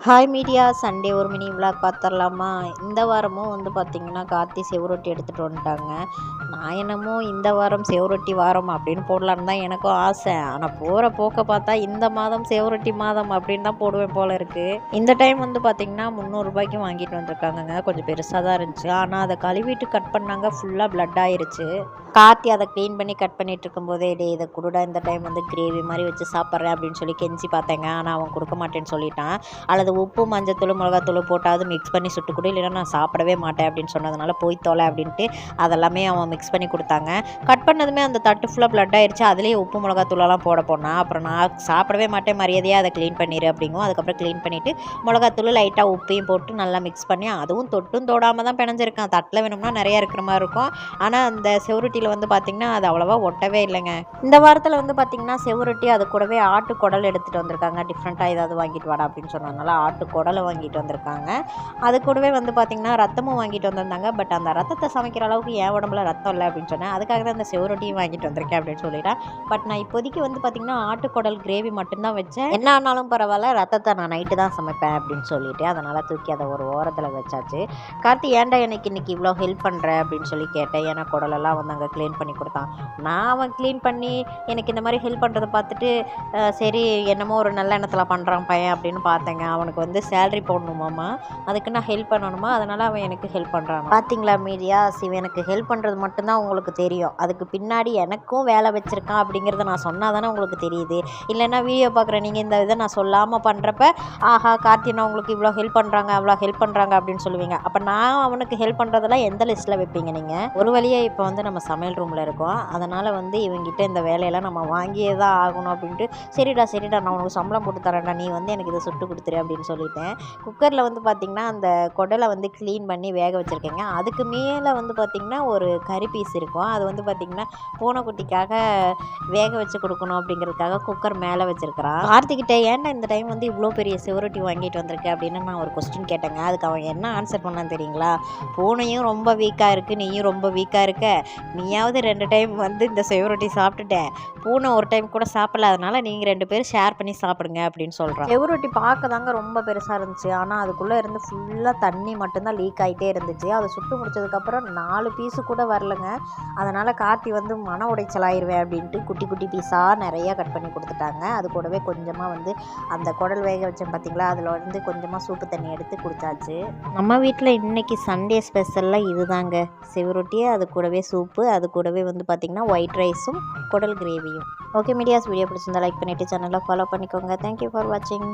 Hi media Sunday ஒரு mini vlog பார்த்துடலாமா. இந்த வாரமும் பார்த்திங்கன்னா கார்த்தி செவரொட்டி எடுத்துகிட்டு வந்துட்டாங்க. நான் என்னமோ இந்த வாரம் செவரொட்டி வாரம் அப்படின்னு போடலான்னு தான் எனக்கும் ஆசை. ஆனால் போகிற போக்க பார்த்தா இந்த மாதம் செவரொட்டி மாதம் அப்படின்னு தான் போடுவேன் போல் இருக்குது. இந்த டைம் பார்த்திங்கன்னா 300 ரூபாய்க்கு வாங்கிட்டு வந்திருக்காங்கங்க. கொஞ்சம் பெருசாக தான் இருந்துச்சு. ஆனால் அதை கழுவிட்டு கட் பண்ணாங்க, ஃபுல்லாக பிளட் ஆயிருச்சு. கார்த்தி அதை க்ளீன் பண்ணி கட் பண்ணிட்டு இருக்கும்போதே இதை கொடுடா, இந்த டைம் கிரேவி மாதிரி வச்சு சாப்பிட்றேன் அப்படின்னு சொல்லி கெஞ்சி பார்த்தேங்க. ஆனால் அவன் கொடுக்க மாட்டேன்னு சொல்லிட்டான். அல்லது உப்பு மஞ்சத்தூள் மிளகாத்தூள் போட்டாவது மிக்ஸ் பண்ணி சுட்டு கொடு, இல்லைன்னா நான் சாப்பிடவே மாட்டேன் அப்படின்னு சொன்னதுனால போய் தொலை அப்படின்ட்டு அதெல்லாமே அவன் மிக்ஸ் பண்ணி கொடுத்தாங்க. கட் பண்ணதுமே அந்த தட்டு ஃபுல்லாக பிளட் ஆயிடுச்சு. அதுலேயே உப்பு மிளகாத்தூளெல்லாம் போட போனால் அப்புறம் நான் சாப்பிடவே மாட்டேன், மரியாதையாக அதை க்ளீன் பண்ணிடு அப்படிங்கும். அதுக்கப்புறம் க்ளீன் பண்ணிவிட்டு மிளகாத்தூள் லைட்டாக உப்பையும் போட்டு நல்லா மிக்ஸ் பண்ணி, அதுவும் தொட்டும் தொடாமல் தான் பிணைஞ்சிருக்கான். தட்டில் வேணும்னா நிறையா இருக்கிற மாதிரி இருக்கும். ஆனால் அந்த செவரொட்டியில் பார்த்திங்கன்னா அது அவ்வளோவா ஒட்டவே இல்லைங்க. இந்த வாரத்தில் பார்த்திங்கன்னா செவரொட்டி அது கூடவே ஆட்டு குடல் எடுத்துகிட்டு வந்திருக்காங்க. டிஃப்ரெண்ட்டாக ஏதாவது வாங்கிட்டு வாடா அப்படின்னு சொன்னதுனால ஆட்டு குடலை வாங்கிட்டு வந்திருக்காங்க. அது கூடவே பார்த்திங்கன்னா ரத்தமும் வாங்கிட்டு வந்திருந்தாங்க. பட் அந்த ரத்தத்தை சமைக்கிற அளவுக்கு என் உடம்புல ரத்தம் இல்லை அப்படின்னு சொன்னேன். அதுக்காக தான் அந்த செவரொட்டியும் வாங்கிட்டு வந்திருக்கேன் அப்படின்னு சொல்லிட்டேன். பட் நான் இப்போதைக்கு பார்த்திங்கன்னா ஆட்டுக்குடல் கிரேவி மட்டும்தான் வச்சேன். என்ன ஆனாலும் பரவாயில்ல, ரத்தத்தை நான் நைட்டு தான் சமைப்பேன் அப்படின்னு சொல்லிட்டு அதனால் தூக்கி அதை ஒரு ஓரத்தில் வச்சாச்சு. கார்த்தி ஏன்டா எனக்கு இன்னைக்கு இவ்வளோ ஹெல்ப் பண்ணுற அப்படின்னு சொல்லி கேட்டேன். ஏன்னா குடலெல்லாம் அங்கே க்ளீன் பண்ணி கொடுத்தான். நான் அவன் க்ளீன் பண்ணி எனக்கு இந்த மாதிரி ஹெல்ப் பண்ணுறதை பார்த்துட்டு சரி என்னமோ ஒரு நல்ல எண்ணத்தில் பண்ணுறான் பையன் அப்படின்னு பார்த்தேங்க. அவனுக்கு சேலரி போடணுமாம்மா, அதுக்கு நான் ஹெல்ப் பண்ணணுமா, அதனால் அவன் எனக்கு ஹெல்ப் பண்ணுறான். பார்த்தீங்களா மீடியா, எனக்கு ஹெல்ப் பண்ணுறது மட்டும்தான் உங்களுக்கு தெரியும். அதுக்கு பின்னாடி எனக்கும் வேலை வச்சுருக்கான் அப்படிங்கிறத நான் சொன்னால் தானே உங்களுக்கு தெரியுது. இல்லைன்னா வீடியோ பார்க்குற நீங்கள் இந்த இதை நான் சொல்லாமல் பண்ணுறப்ப ஆஹா கார்த்தினா உங்களுக்கு இவ்வளோ ஹெல்ப் பண்ணுறாங்க அவ்வளோ ஹெல்ப் பண்ணுறாங்க அப்படின்னு சொல்லுவீங்க. அப்போ நான் அவனுக்கு ஹெல்ப் பண்ணுறதெல்லாம் எந்த லிஸ்ட்டில் வைப்பீங்க நீங்கள்? ஒரு வழியாக இப்போ நம்ம சமையல் ரூமில் இருக்கோம். அதனால் இவங்கிட்ட இந்த வேலையெல்லாம் நம்ம வாங்கியே தான் ஆகணும் அப்படின்ட்டு சரிடா நான் உனக்கு சம்பளம் போட்டு தரேன்டா, நீ எனக்கு இதை சுட்டு கொடுத்துரு அப்படின்னு சொல்லிட்டேன். குக்கரில் பார்த்திங்கன்னா அந்த குடலை க்ளீன் பண்ணி வேக வச்சுருக்கேங்க. அதுக்கு மேலே பார்த்திங்கன்னா ஒரு கறி பீஸ் இருக்கும். அது பார்த்திங்கன்னா பூனைக்குட்டிக்காக வேக வச்சு கொடுக்கணும் அப்படிங்கிறதுக்காக குக்கர் மேலே வச்சுருக்கிறான். கார்த்திகிட்ட ஏன்டா இந்த டைம் இவ்வளோ பெரிய செவரொட்டி வாங்கிட்டு வந்திருக்கேன் அப்படின்னு நான் ஒரு கொஸ்டின் கேட்டேங்க. அதுக்கு அவன் என்ன ஆன்சர் பண்ணான்னு தெரியுங்களா? பூனையும் ரொம்ப வீக்காக இருக்குது, நீயும் ரொம்ப வீக்காக இருக்க, நீயாவது 2 டைம் இந்த செவரொட்டி சாப்பிட்டுட்டேன், பூனை ஒரு டைம் கூட சாப்பிடல, அதனால் நீங்கள் 2 பேரும் ஷேர் பண்ணி சாப்பிடுங்க அப்படின்னு சொல்கிறான். செவரொட்டி பார்க்க தாங்க ரொம்ப பெருசாக இருந்துச்சு. ஆனால் அதுக்குள்ளே இருந்து ஃபுல்லாக தண்ணி மட்டும்தான் லீக் ஆகிட்டே இருந்துச்சு. அதை சுட்டு முடிச்சதுக்கப்புறம் 4 பீஸு கூட வரலைங்க. அதனால் கார்த்தி மன உடைச்சலாயிருவேன் அப்படின்ட்டு குட்டி குட்டி பீஸாக நிறையா கட் பண்ணி கொடுத்துட்டாங்க. அது கூடவே கொஞ்சமாக அந்த குடல் வேக வச்சேன் பார்த்தீங்களா, அதில் கொஞ்சமாக சூப்பு தண்ணி எடுத்து குடித்தாச்சு. நம்ம வீட்டில் இன்றைக்கி சண்டே ஸ்பெஷல்லாம் இதுதாங்க, செவரொட்டி, அது கூடவே சூப்பு, அது கூடவே பார்த்திங்கன்னா ஒயிட் ரைஸும் குடல் கிரேவியும். ஓகே மீடியாஸ், வீடியோ பிடிச்சிருந்தா லைக் பண்ணிவிட்டு சேனலை ஃபாலோ பண்ணிக்கோங்க. தேங்க்யூ ஃபார் வாட்சிங்.